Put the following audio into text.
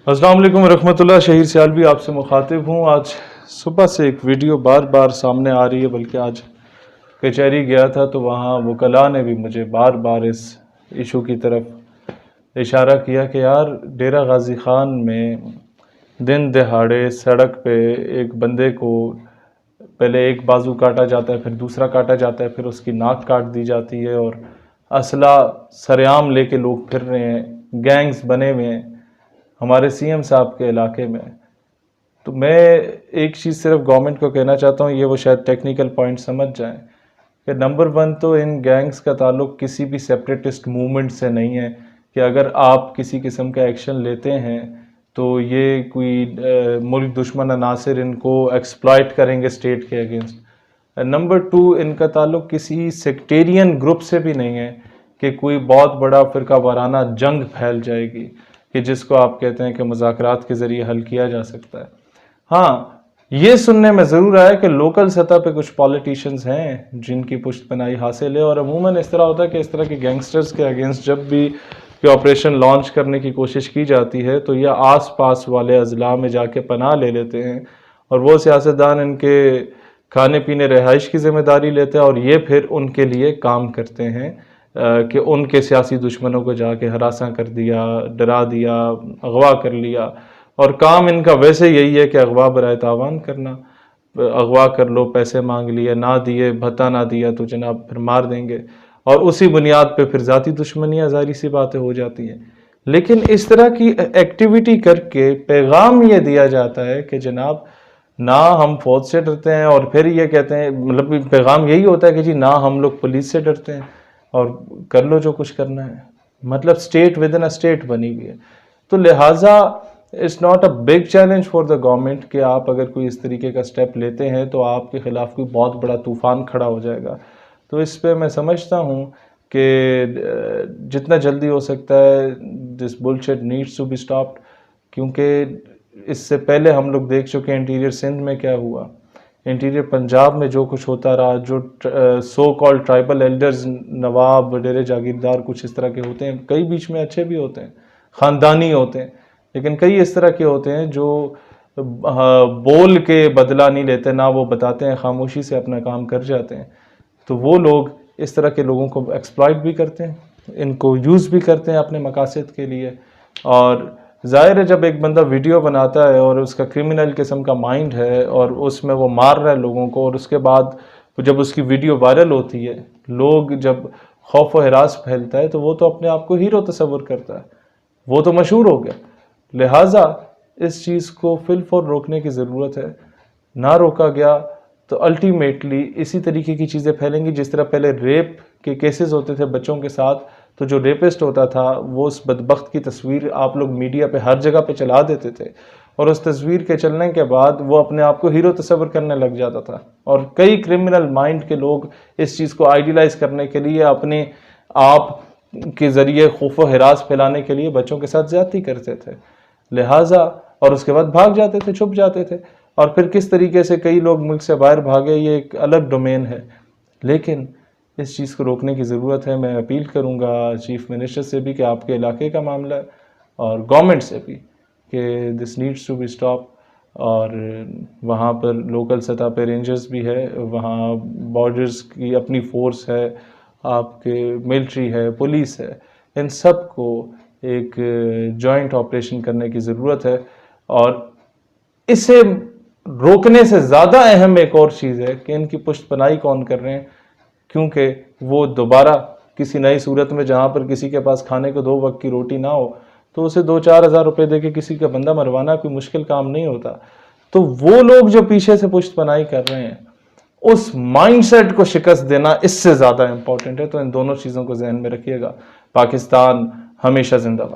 السلام علیکم ورحمۃ اللہ۔ شہیر سیالوی آپ سے مخاطب ہوں۔ آج صبح سے ایک ویڈیو بار بار سامنے آ رہی ہے، بلکہ آج کچہری گیا تھا تو وہاں وکلاء نے بھی مجھے بار بار اس ایشو کی طرف اشارہ کیا کہ یار ڈیرہ غازی خان میں دن دہاڑے سڑک پہ ایک بندے کو پہلے ایک بازو کاٹا جاتا ہے، پھر دوسرا کاٹا جاتا ہے، پھر اس کی ناک کاٹ دی جاتی ہے، اور اسلحہ سرعام لے کے لوگ پھر رہے ہیں، گینگز بنے ہوئے ہیں ہمارے سی ایم صاحب کے علاقے میں۔ تو میں ایک چیز صرف گورنمنٹ کو کہنا چاہتا ہوں، یہ وہ شاید ٹیکنیکل پوائنٹ سمجھ جائیں کہ نمبر 1 تو ان گینگز کا تعلق کسی بھی سیپریٹسٹ موومنٹ سے نہیں ہے کہ اگر آپ کسی قسم کا ایکشن لیتے ہیں تو یہ کوئی ملک دشمن عناصر ان کو ایکسپلائٹ کریں گے اسٹیٹ کے اگینسٹ۔ نمبر 2 ان کا تعلق کسی سیکٹیرین گروپ سے بھی نہیں ہے کہ کوئی بہت بڑا فرقہ وارانہ جنگ پھیل جائے گی کہ جس کو آپ کہتے ہیں کہ مذاکرات کے ذریعے حل کیا جا سکتا ہے۔ ہاں، یہ سننے میں ضرور آیا کہ لوکل سطح پہ کچھ پولیٹیشنز ہیں جن کی پشت پناہی حاصل ہے، اور عموماً اس طرح ہوتا ہے کہ اس طرح کے گینگسٹرز کے اگینسٹ جب بھی یہ آپریشن لانچ کرنے کی کوشش کی جاتی ہے تو یہ آس پاس والے اضلاع میں جا کے پناہ لے لیتے ہیں، اور وہ سیاستدان ان کے کھانے پینے رہائش کی ذمہ داری لیتے ہیں، اور یہ پھر ان کے لیے کام کرتے ہیں کہ ان کے سیاسی دشمنوں کو جا کے ہراساں کر دیا، ڈرا دیا، اغوا کر لیا، اور کام ان کا ویسے یہی ہے کہ اغوا برائے تاوان کرنا، اغوا کر لو، پیسے مانگ لیے، نہ دیے، بھتہ نہ دیا تو جناب پھر مار دیں گے، اور اسی بنیاد پہ پھر ذاتی دشمنیاں ظاہری سی باتیں ہو جاتی ہیں۔ لیکن اس طرح کی ایکٹیویٹی کر کے پیغام یہ دیا جاتا ہے کہ جناب نہ ہم فوج سے ڈرتے ہیں، اور پھر یہ کہتے ہیں مطلب پیغام یہی ہوتا ہے کہ جی نہ ہم لوگ پولیس سے ڈرتے ہیں، اور کر لو جو کچھ کرنا ہے۔ مطلب state within a state بنی ہوئی ہے۔ تو لہٰذا it's not a big challenge for the government کہ آپ اگر کوئی اس طریقے کا اسٹیپ لیتے ہیں تو آپ کے خلاف کوئی بہت بڑا طوفان کھڑا ہو جائے گا۔ تو اس پہ میں سمجھتا ہوں کہ جتنا جلدی ہو سکتا ہے this bullshit needs to be stopped, کیونکہ اس سے پہلے ہم لوگ دیکھ چکے ہیں انٹیریئر سندھ میں کیا ہوا، انٹیریئر پنجاب میں جو کچھ ہوتا رہا، جو سو کال ٹرائبل ایلڈرز، نواب، وڈیرے جاگیردار کچھ اس طرح کے ہوتے ہیں، کئی بیچ میں اچھے بھی ہوتے ہیں، خاندانی ہوتے ہیں، لیکن کئی اس طرح کے ہوتے ہیں جو بول کے بدلہ نہیں لیتے، نہ وہ بتاتے ہیں، خاموشی سے اپنا کام کر جاتے ہیں۔ تو وہ لوگ اس طرح کے لوگوں کو ایکسپلائٹ بھی کرتے ہیں، ان کو یوز بھی کرتے ہیں اپنے مقاصد کے لیے، اور ظاہر ہے جب ایک بندہ ویڈیو بناتا ہے اور اس کا کرمنل قسم کا مائنڈ ہے اور اس میں وہ مار رہا ہے لوگوں کو، اور اس کے بعد جب اس کی ویڈیو وائرل ہوتی ہے، لوگ جب خوف و ہراس پھیلتا ہے تو وہ تو اپنے آپ کو ہیرو تصور کرتا ہے، وہ تو مشہور ہو گیا۔ لہٰذا اس چیز کو فی الفور روکنے کی ضرورت ہے۔ نہ روکا گیا تو الٹیمیٹلی اسی طریقے کی چیزیں پھیلیں گی، جس طرح پہلے ریپ کے کیسز ہوتے تھے بچوں کے ساتھ، تو جو ریپسٹ ہوتا تھا وہ اس بدبخت کی تصویر آپ لوگ میڈیا پہ ہر جگہ پہ چلا دیتے تھے، اور اس تصویر کے چلنے کے بعد وہ اپنے آپ کو ہیرو تصور کرنے لگ جاتا تھا، اور کئی کرمنل مائنڈ کے لوگ اس چیز کو آئیڈیلائز کرنے کے لیے اپنے آپ کے ذریعے خوف و ہراس پھیلانے کے لیے بچوں کے ساتھ زیادتی کرتے تھے۔ لہٰذا اور اس کے بعد بھاگ جاتے تھے، چھپ جاتے تھے، اور پھر کس طریقے سے کئی لوگ ملک سے باہر بھاگے یہ ایک الگ ڈومین ہے، لیکن اس چیز کو روکنے کی ضرورت ہے۔ میں اپیل کروں گا چیف منسٹر سے بھی کہ آپ کے علاقے کا معاملہ ہے، اور گورنمنٹ سے بھی کہ this needs to be stop, اور وہاں پر لوکل سطح پہ رینجرز بھی ہے، وہاں بارڈرز کی اپنی فورس ہے، آپ کے ملٹری ہے، پولیس ہے، ان سب کو ایک جوائنٹ آپریشن کرنے کی ضرورت ہے۔ اور اسے روکنے سے زیادہ اہم ایک اور چیز ہے کہ ان کی پشت پناہی کون کر رہے ہیں، کیونکہ وہ دوبارہ کسی نئی صورت میں جہاں پر کسی کے پاس کھانے کو 2 وقت کی روٹی نہ ہو تو اسے 2-4 ہزار روپے دے کے کسی کا بندہ مروانا کوئی مشکل کام نہیں ہوتا۔ تو وہ لوگ جو پیچھے سے پشت پناہی کر رہے ہیں اس مائنڈ سیٹ کو شکست دینا اس سے زیادہ امپورٹنٹ ہے۔ تو ان دونوں چیزوں کو ذہن میں رکھیے گا۔ پاکستان ہمیشہ زندہ باد۔